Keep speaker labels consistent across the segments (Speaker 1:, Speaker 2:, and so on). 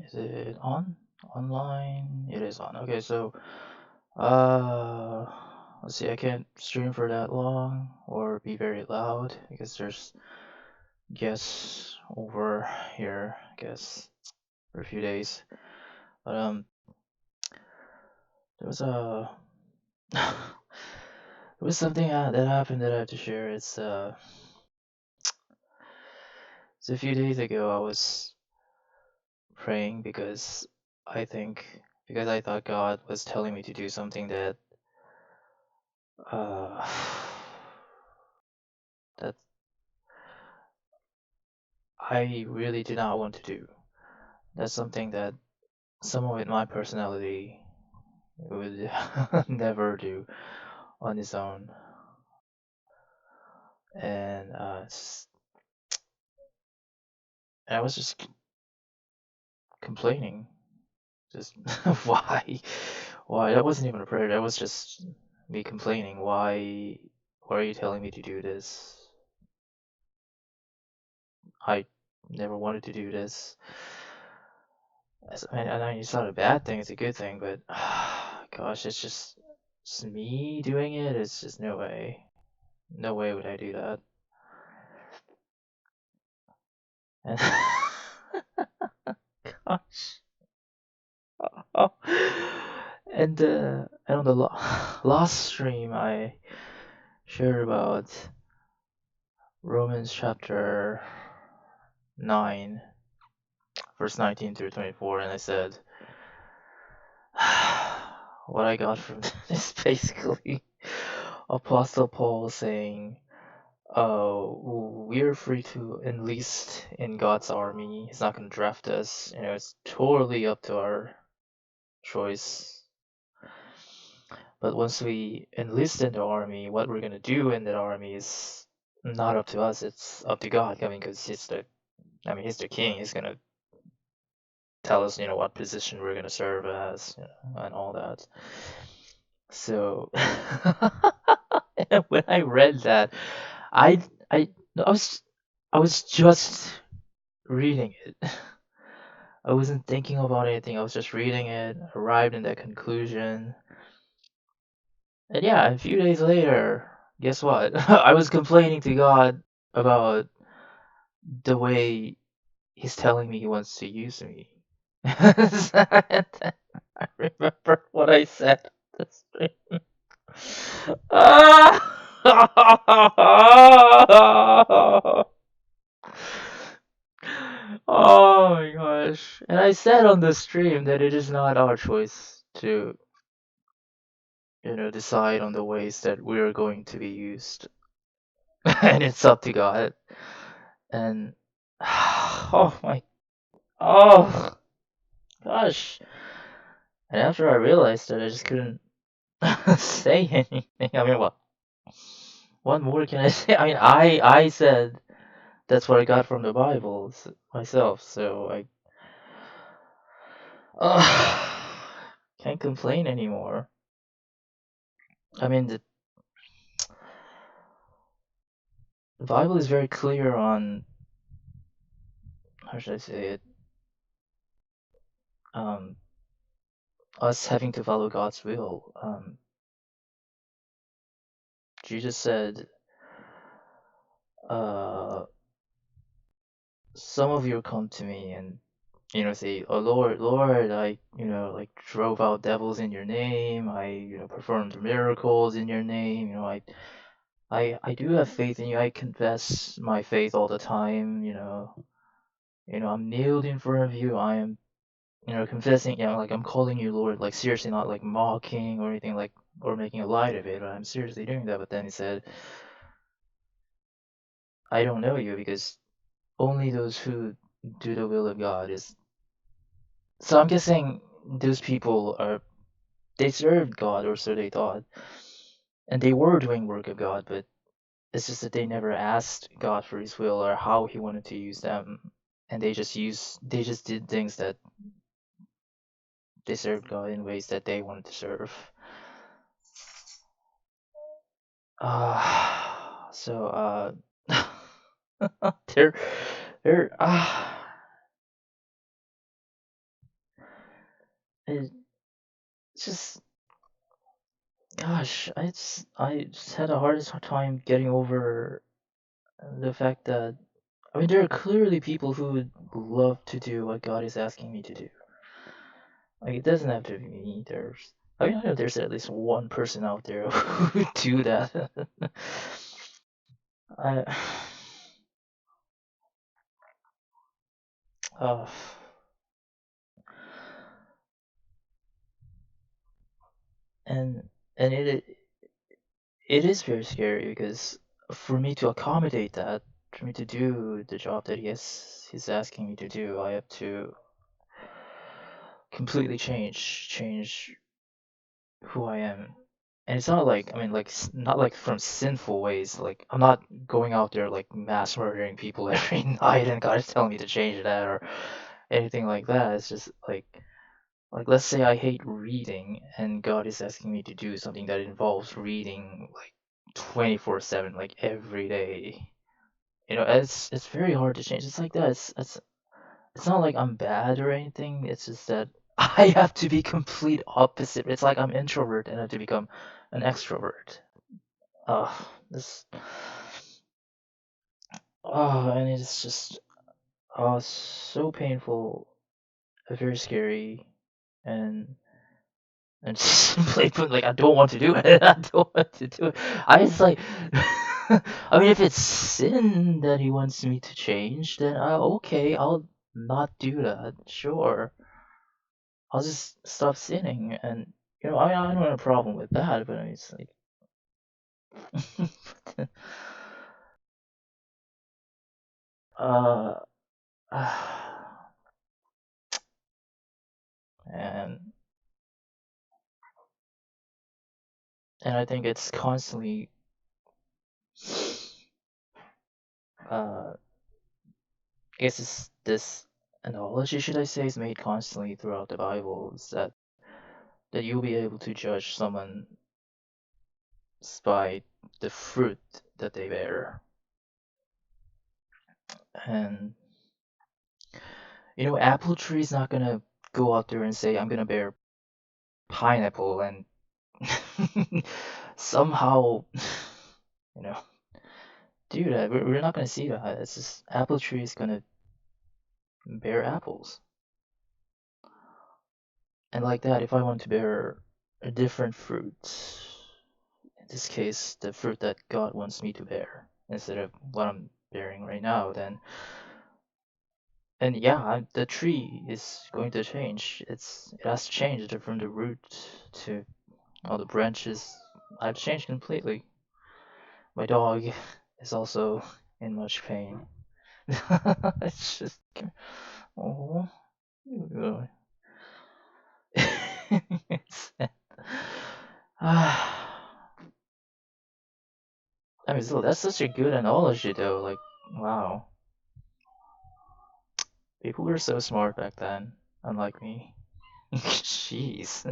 Speaker 1: Is it on? Online? It is on. Okay, so uh let's see, I can't stream for that long or be very loud because there's guests over here, I guess, for a few days. But there was a there was something that happened that I have to share. It's a few days ago I was praying I think because I thought God was telling me to do something uh that I really do not want to do. That's something that someone with my personality would never do on his own. And I was just complaining, just why, why? That wasn't even a prayer. That was just me complaining. Why are you telling me to do this? I never wanted to do this. I know it's not a bad thing, it's a good thing, but gosh, it's me doing it. It's just no way. No way would I do that. And gosh. Oh. And on the last stream, I shared about Romans chapter 9, verse 19 through 24, and I said, what I got from this basically Apostle Paul saying, we're free to enlist in God's army. He's not gonna draft us. It's totally up to our choice. But once we enlist in the army, what we're gonna do in that army is not up to us. It's up to God. I mean, because he's the king. He's gonna tell us, what position we're gonna serve as, and all that. So when I read that, I I I was I was just reading it. I wasn't thinking about anything. I was just reading it, arrived in that conclusion. And yeah, a few days later, guess what? I was complaining to God about the way he's telling me he wants to use me. And then I remember what I said on the stream. Ah! Oh my gosh. And I said on the stream that it is not our choice to, decide on the ways that we're going to be used. And it's up to God. And oh my, oh gosh. And after I realized that, I just couldn't say anything. I mean, what more can I say? I mean, I said that's what I got from the Bible myself, so I can't complain anymore. I mean, the Bible is very clear on, how should I say it, um, us having to follow God's will. Jesus said, uh, some of you come to me and say, "Oh Lord, Lord, I like drove out devils in your name. I performed miracles in your name. I do have faith in you. I confess my faith all the time. I'm kneeled in front of you. I am confessing. Like I'm calling you Lord. Like seriously, not like mocking or anything like or making a light of it. But I'm seriously doing that." But then he said, "I don't know you because only those who do the will of God is." So I'm guessing those people they served God, or so they thought, and they were doing work of God, but it's just that they never asked God for His will or how He wanted to use them, and they just did things that they served God in ways that they wanted to serve. So they're they're It's just, gosh, I just had a hardest time getting over the fact that, I mean, there are clearly people who would love to do what God is asking me to do. Like, it doesn't have to be me. I mean, I know there's at least one person out there who would do that. I, uh, and it is very scary because for me to accommodate that, for me to do the job that he's asking me to do, I have to completely change who I am. And it's not like, I mean, like, not like from sinful ways. Like, I'm not going out there like mass murdering people every night and God is telling me to change that or anything like that. It's just like let's say I hate reading and God is asking me to do something that involves reading like 24/7, like every day. It's very hard to change. It's like that. It's not like I'm bad or anything. It's just that I have to be complete opposite. It's like I'm introvert and I have to become an extrovert. Oh, this. Oh, and it's just so painful, very scary, and simply put, like I don't want to do it. I don't want to do it. I just like. I mean, if it's sin that he wants me to change, then okay, I'll not do that. Sure. I'll just stop sinning, and I don't have a problem with that, but it's like, uh, and I think it's constantly, I guess it's this analogy, should I say, is made constantly throughout the Bible, is that you'll be able to judge someone by the fruit that they bear, and apple tree is not gonna go out there and say, I'm gonna bear pineapple and somehow, you know, do that. We're not gonna see that. It's just apple tree is gonna bear apples, and like that, if I want to bear a different fruit, in this case, the fruit that God wants me to bear instead of what I'm bearing right now, then and yeah, the tree is going to change. It has to change from the root to all the branches. I've changed completely. My dog is also in much pain. It's just, oh, it's, I mean, still, that's such a good analogy, though. Like, wow, people were so smart back then, unlike me. Jeez,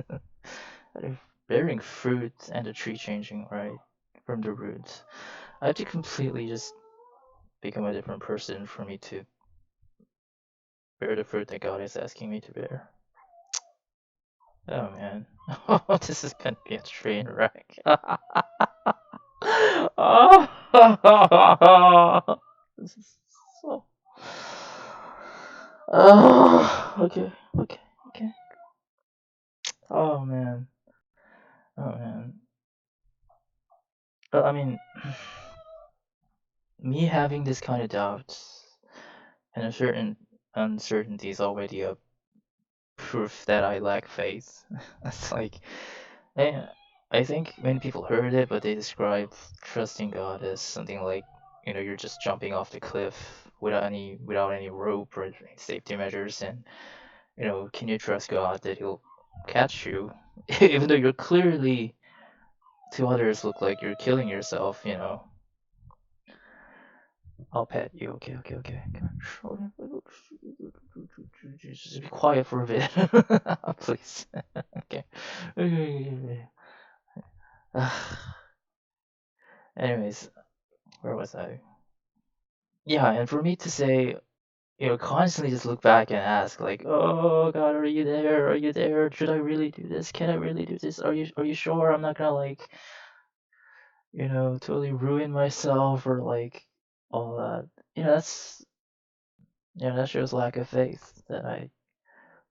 Speaker 1: they're bearing fruit and the tree changing, right, from the roots. I have to completely just become a different person for me to bear the fruit that God is asking me to bear. Oh man. Oh, this is gonna be a train wreck. Oh, this is so. Oh, okay, okay, okay. Oh man. Oh man. I mean, me having this kind of doubts and a certain uncertainty is already a proof that I lack faith. It's like, I, I think many people heard it, but they describe trusting God as something like, you're just jumping off the cliff without any rope or any safety measures, and can you trust God that He'll catch you, even though you're clearly to others look like you're killing yourself. I'll pet you. Okay, okay, okay. Just be quiet for a bit, please. Okay. Anyways, where was I? Yeah, and for me to say, constantly just look back and ask like, "Oh God, are you there? Are you there? Should I really do this? Can I really do this? Are you sure I'm not gonna like, totally ruin myself or like all that?" That's that shows lack of faith that I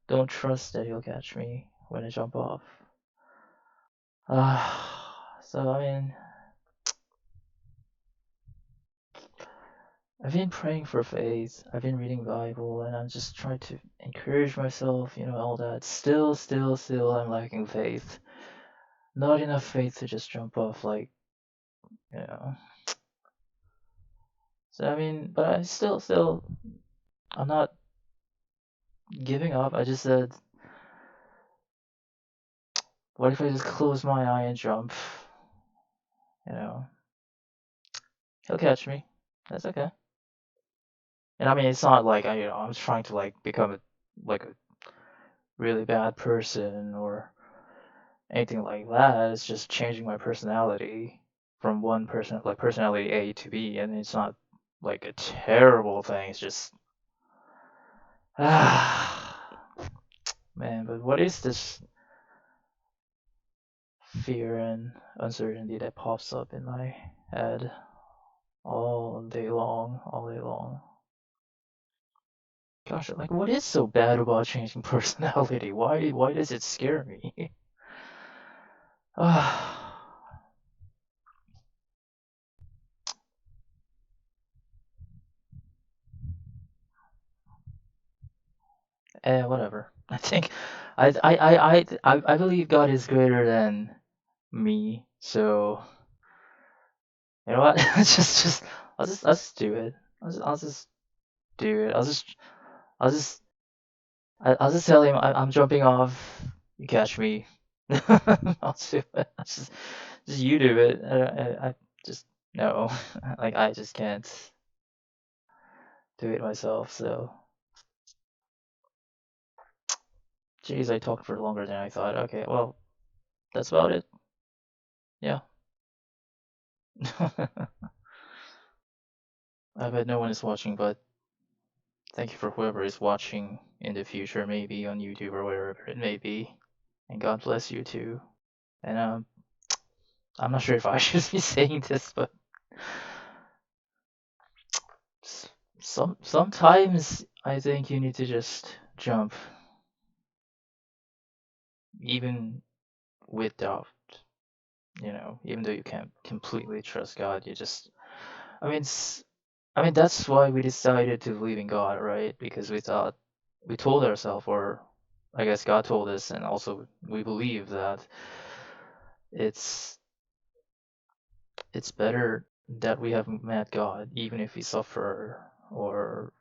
Speaker 1: don't trust that he'll catch me when I jump off. So I mean, I've been praying for faith. I've been reading Bible, and I'm just trying to encourage myself. All that. Still, I'm lacking faith. Not enough faith to just jump off, like, you know. So I mean, but I still, I'm not giving up. I just said, what if I just close my eye and jump? You know, he'll catch me. That's okay. And I mean, it's not like I'm trying to like become a really bad person or anything like that. It's just changing my personality from one person, like personality A to B, and it's not like a terrible thing. It's just man. But what is this fear and uncertainty that pops up in my head all day long, all day long? Gosh, like what is so bad about changing personality? Why does it scare me? Whatever. I think I believe God is greater than me. So you know what? just I'll just do it. I'll just do it. I'll just I'll just tell him I'm jumping off. You catch me. I'll do it. Just you do it. I just no. Like I just can't do it myself. So geez, I talked for longer than I thought. Okay, well that's about it. Yeah. I bet no one is watching, but thank you for whoever is watching in the future, maybe on YouTube or wherever it may be. And God bless you too. And I'm not sure if I should be saying this, but sometimes I think you need to just jump, even with doubt. Even though you can't completely trust God, you just. I mean, I mean that's why we decided to believe in God, right? Because we told ourselves, or I guess God told us, and also we believe that it's it's better that we have met God, even if we suffer or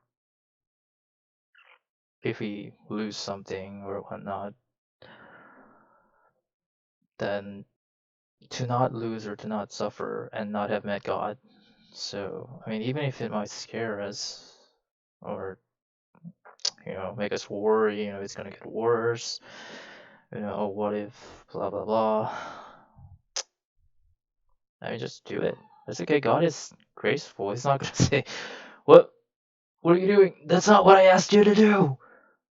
Speaker 1: if we lose something or whatnot, than to not lose or to not suffer and not have met God. So, I mean, even if it might scare us or, make us worry, it's gonna get worse, oh, what if, blah, blah, blah. I mean, just do it. It's okay. God is graceful. He's not gonna say, what are you doing? That's not what I asked you to do.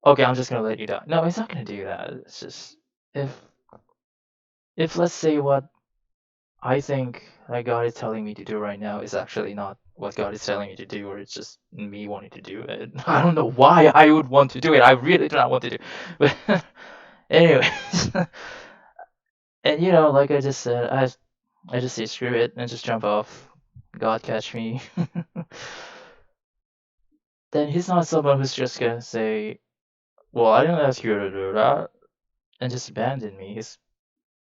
Speaker 1: Okay, I'm just gonna let you die. No, he's not gonna do that. It's just if let's say what I think that God is telling me to do right now is actually not what God is telling me to do, or it's just me wanting to do it. I don't know why I would want to do it. I really do not want to do. But anyways, and like I just said, I just say screw it and just jump off. God catch me. Then he's not someone who's just gonna say, "Well, I didn't ask you to do that," and just abandon me. He's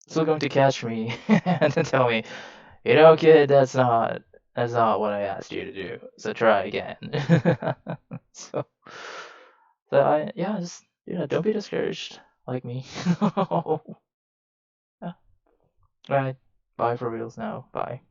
Speaker 1: still going to catch me and then tell me, kid, that's not what I asked you to do. So try again. so, just don't be discouraged like me. Yeah. All right, bye for reals now. Bye.